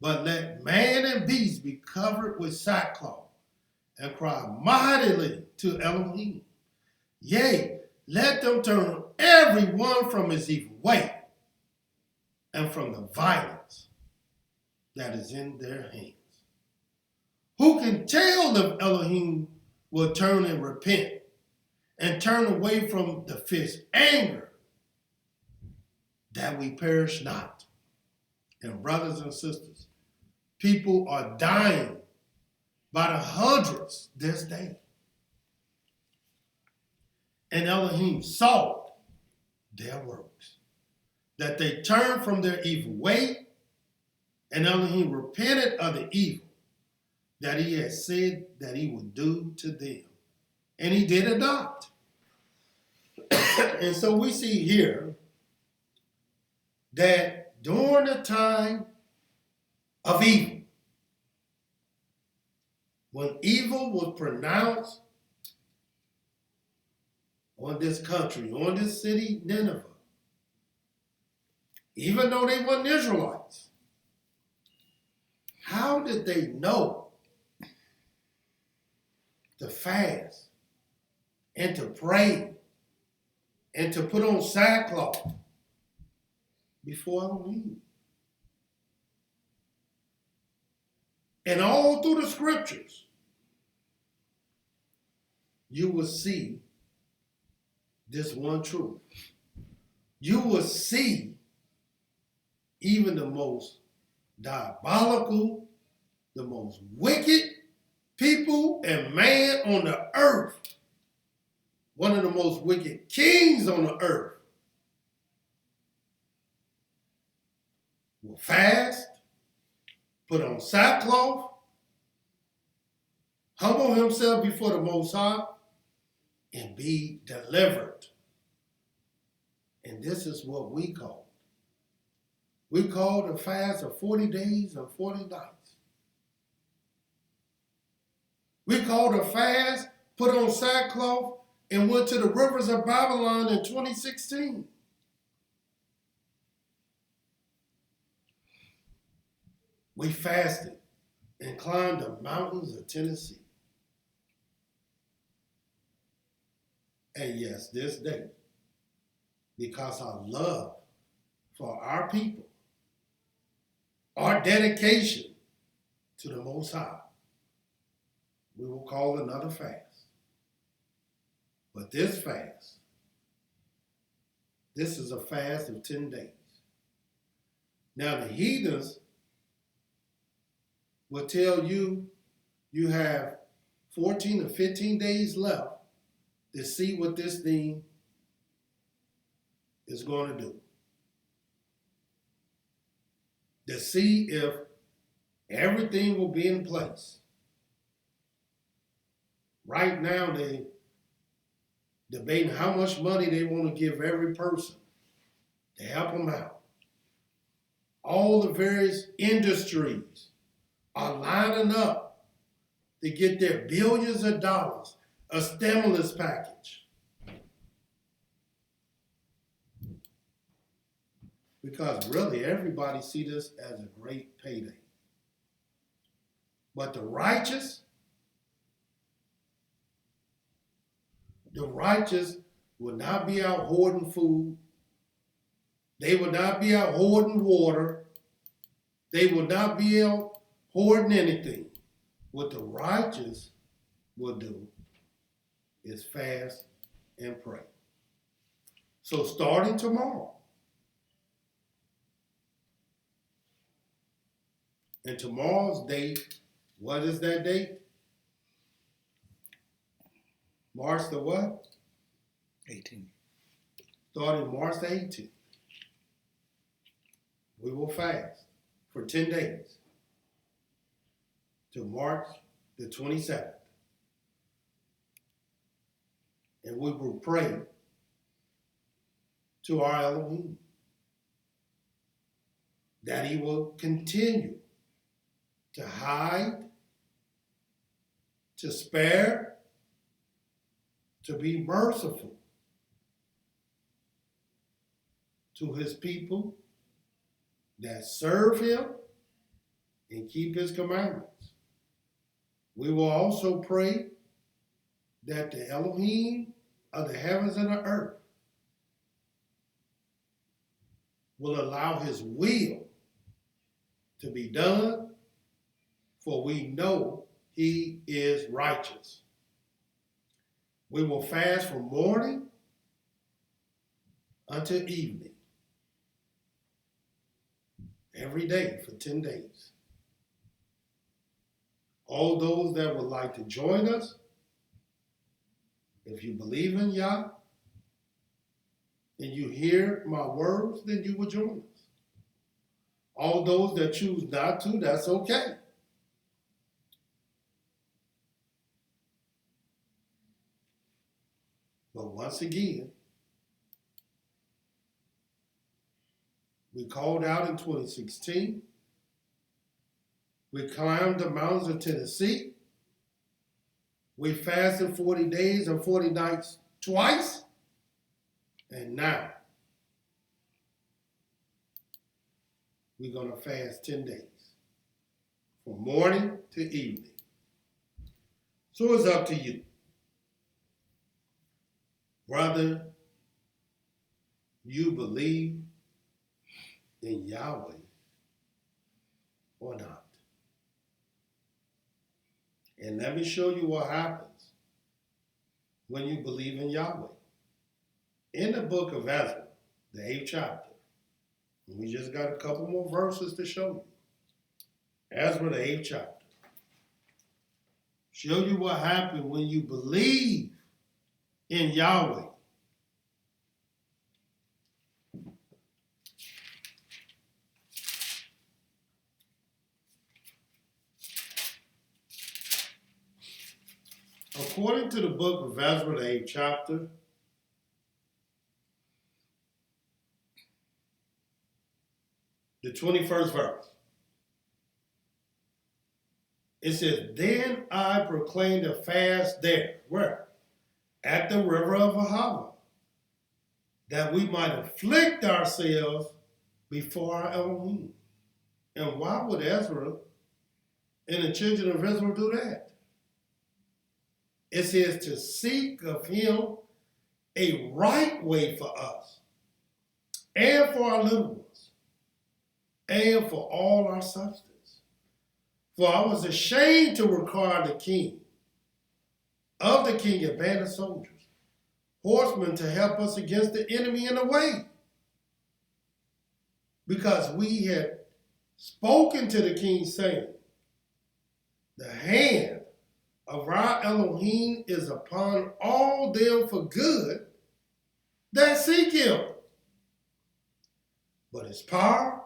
A: But let man and beast be covered with sackcloth and cry mightily to Elohim. Yea, let them turn every one from his evil way and from the violence that is in their hands. Who can tell if Elohim will turn and repent and turn away from the fierce anger that we perish not? And brothers and sisters, people are dying by the hundreds this day. And Elohim saw their works, that they turned from their evil way, and Elohim repented of the evil that he had said that he would do to them. And he did it not. And so we see here that during the time of evil, when evil was pronounced on this country, on this city, Nineveh, even though they weren't Israelites, how did they know to fast and to pray and to put on sackcloth before Halloween? And all through the scriptures, you will see this one truth. You will see even the most diabolical, the most wicked people and man on the earth, one of the most wicked kings on the earth, will fast, put on sackcloth, humble himself before the Most High, and be delivered. And this is what we call. We call the fast of 40 days and 40 nights. We called a fast, put on sackcloth, and went to the rivers of Babylon in 2016. We fasted and climbed the mountains of Tennessee. And yes, this day, because our love for our people, our dedication to the Most High, we will call another fast. But this fast, this is a fast of 10 days. Now the heathens will tell you you have 14 or 15 days left to see what this thing is going to do. To see if everything will be in place. Right now, they debating how much money they want to give every person to help them out. All the various industries are lining up to get their billions of dollars, a stimulus package. Because really, everybody see this as a great payday. But the righteous will not be out hoarding food. They will not be out hoarding water. They will not be out hoarding anything. What the righteous will do is fast and pray. So starting tomorrow, and tomorrow's date, what is that date? March the what?
C: 18th.
A: Starting March the 18th. We will fast for 10 days to March the 27th. And we will pray to our Elohim that He will continue to hide, to spare, to be merciful to His people that serve Him and keep His commandments. We will also pray that the Elohim of the heavens and the earth will allow His will to be done, for we know He is righteous. We will fast from morning until evening, every day for 10 days. All those that would like to join us, if you believe in Yah and you hear my words, then you will join us. All those that choose not to, that's okay. But once again, we called out in 2016. We climbed the mountains of Tennessee. We fasted 40 days and 40 nights twice. And now, we're going to fast 10 days. from morning to evening. So it's up to you. Whether you believe in Yahweh or not. And let me show you what happens when you believe in Yahweh. In the book of Ezra, the 8th chapter, and we just got a couple more verses to show you. Ezra, the 8th chapter. Show you what happened when you believe in Yahweh. According to the book of Ezra, the 8th chapter, the 21st verse, it says, "Then I proclaimed a fast there." Where? At the river of Ahava, that we might afflict ourselves before our Elohim. And why would Ezra and the children of Israel do that? It says to seek of him a right way for us and for our little ones and for all our substance. For I was ashamed to require the king of the king a band of soldiers, horsemen to help us against the enemy in the way. Because we had spoken to the king, saying, the hand of our Elohim is upon all them for good that seek him. But his power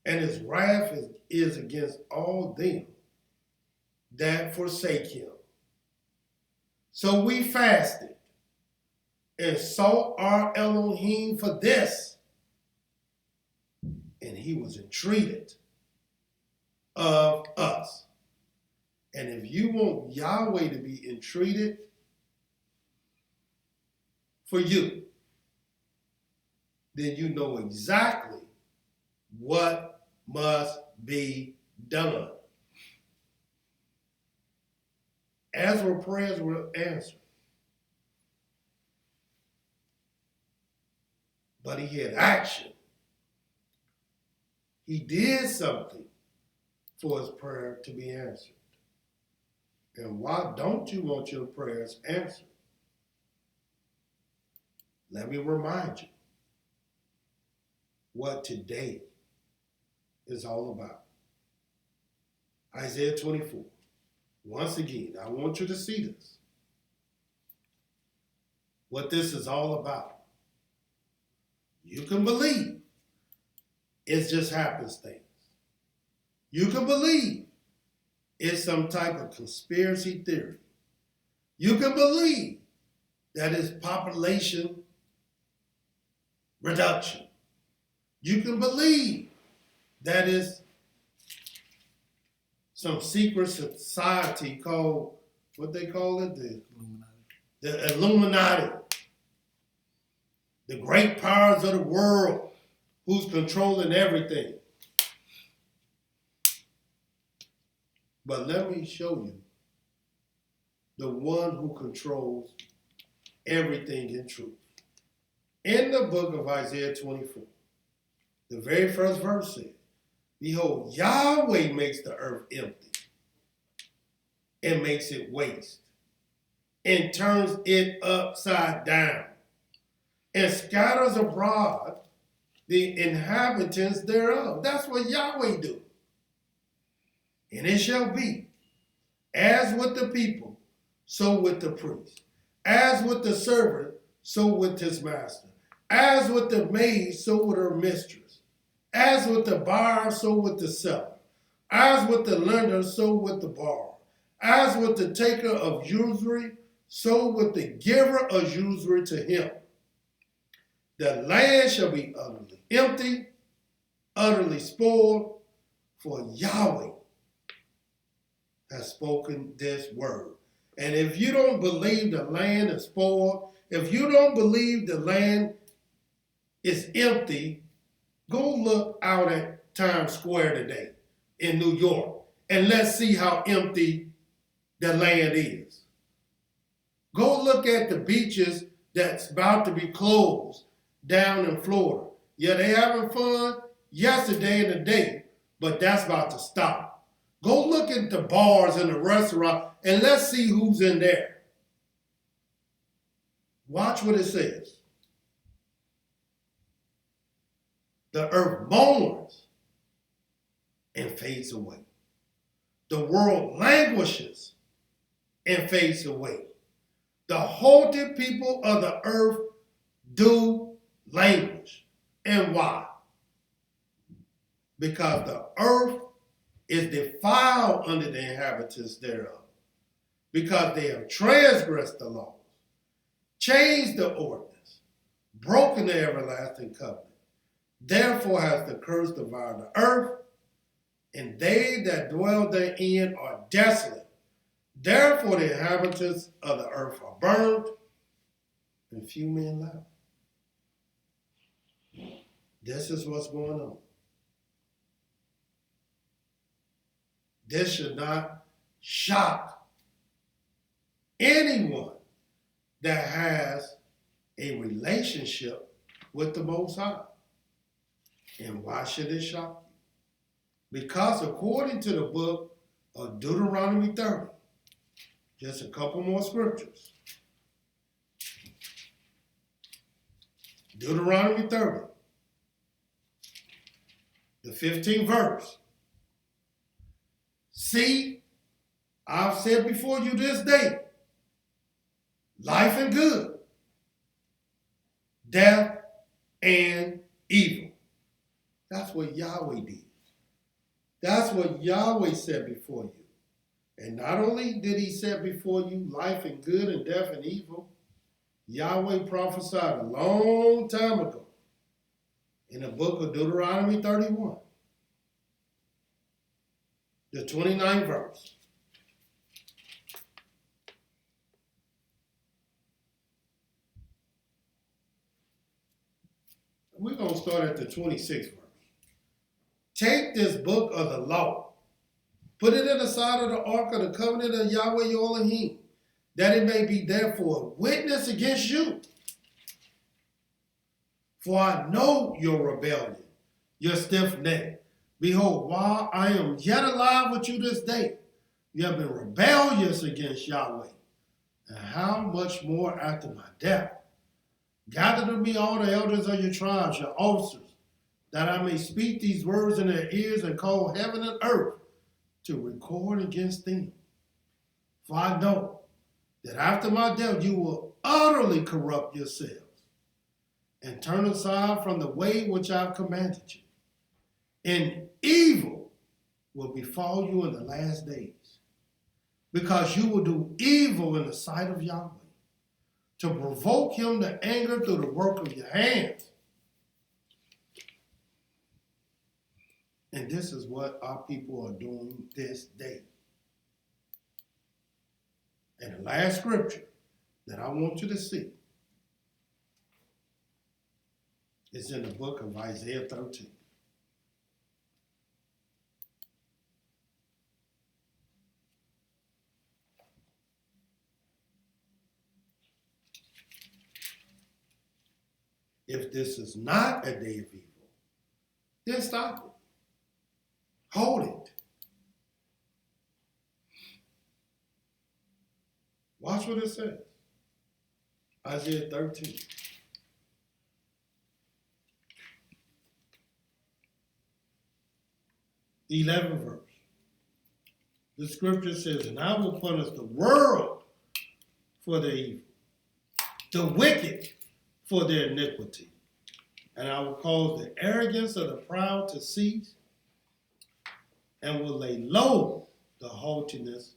A: and his wrath is against all them that forsake him. So we fasted and sought our Elohim for this, and he was entreated of us. And if you want Yahweh to be entreated for you, then you know exactly what must be done. Ezra's prayers were answered. But he had action. He did something for his prayer to be answered. And why don't you want your prayers answered? Let me remind you what today is all about. Isaiah 24. Once again, I want you to see this. What this is all about. You can believe it's just happenstance. You can believe it's some type of conspiracy theory. You can believe that it's population reduction. You can believe that it's some secret society called, what they call it? The Illuminati. The great powers of the world who's controlling everything. But let me show you the one who controls everything in truth. In the book of Isaiah 24, the very first verse says, "Behold, Yahweh makes the earth empty and makes it waste and turns it upside down and scatters abroad the inhabitants thereof." That's what Yahweh do. "And it shall be, as with the people, so with the priest. As with the servant, so with his master. As with the maid, so with her mistress. As with the buyer, so with the seller. As with the lender, so with the borrower. As with the taker of usury, so with the giver of usury to him. The land shall be utterly empty, utterly spoiled, for Yahweh has spoken this word." And if you don't believe the land is spoiled, if you don't believe the land is empty, go look out at Times Square today in New York and let's see how empty the land is. Go look at the beaches that's about to be closed down in Florida. Yeah, they having fun yesterday and today, but that's about to stop. Go look at the bars and the restaurant and let's see who's in there. Watch what it says. The earth mourns and fades away. The world languishes and fades away. The halted people of the earth do languish. And why? Because the earth is defiled under the inhabitants thereof. Because they have transgressed the laws, changed the ordinance, broken the everlasting covenant. Therefore has the curse devoured the earth, and they that dwell therein are desolate. Therefore the inhabitants of the earth are burned, and few men left. This is what's going on. This should not shock anyone that has a relationship with the Most High. And why should it shock you? Because according to the book of Deuteronomy 30, just a couple more scriptures. Deuteronomy 30, the 15th verse. See, I've said before you this day, life and good, death and evil. That's what Yahweh did. That's what Yahweh said before you. And not only did he set before you life and good and death and evil, Yahweh prophesied a long time ago in the book of Deuteronomy 31, the 29th verse. We're going to start at the 26th verse. Take this book of the law, put it in the side of the ark of the covenant of Yahweh your Elohim, that it may be therefore a witness against you. For I know your rebellion, your stiff neck. Behold, while I am yet alive with you this day, you have been rebellious against Yahweh. And how much more after my death? Gather to me all the elders of your tribes, your officers, that I may speak these words in their ears and call heaven and earth to record against them. For I know that after my death you will utterly corrupt yourselves and turn aside from the way which I've commanded you. And evil will befall you in the last days, because you will do evil in the sight of Yahweh, to provoke him to anger through the work of your hands. And this is what our people are doing this day. And the last scripture that I want you to see is in the book of Isaiah 13. If this is not a day of evil, then stop it. Hold it. Watch what it says. Isaiah 13. The 11th verse. The scripture says, and I will punish the world for their evil, the wicked for their iniquity, and I will cause the arrogance of the proud to cease, and will lay low the haughtiness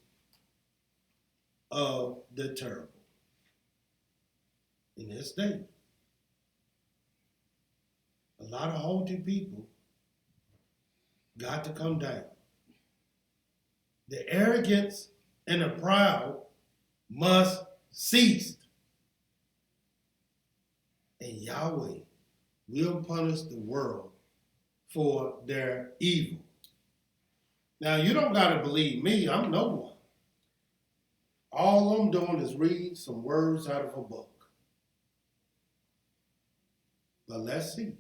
A: of the terrible. In this day, a lot of haughty people got to come down. The arrogance and the proud must cease. And Yahweh will punish the world for their evil. Now, you don't got to believe me. I'm no one. All I'm doing is read some words out of a book. But let's see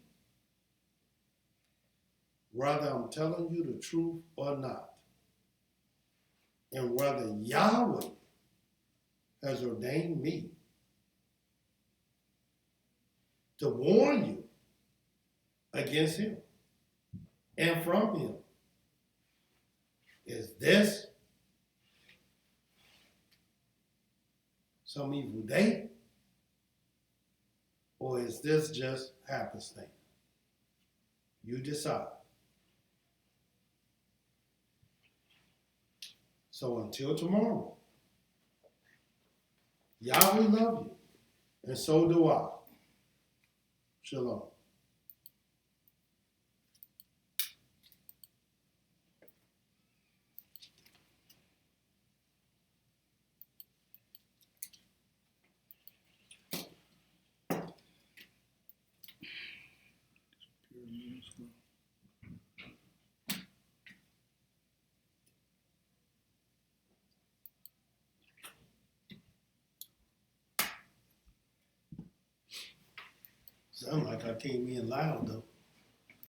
A: whether I'm telling you the truth or not, and whether Yahweh has ordained me to warn you against him and from him. Is this some evil day, or is this just happenstance? You decide. So until tomorrow, Yahweh love you, and so do I. Shalom. Sound like I came in loud though.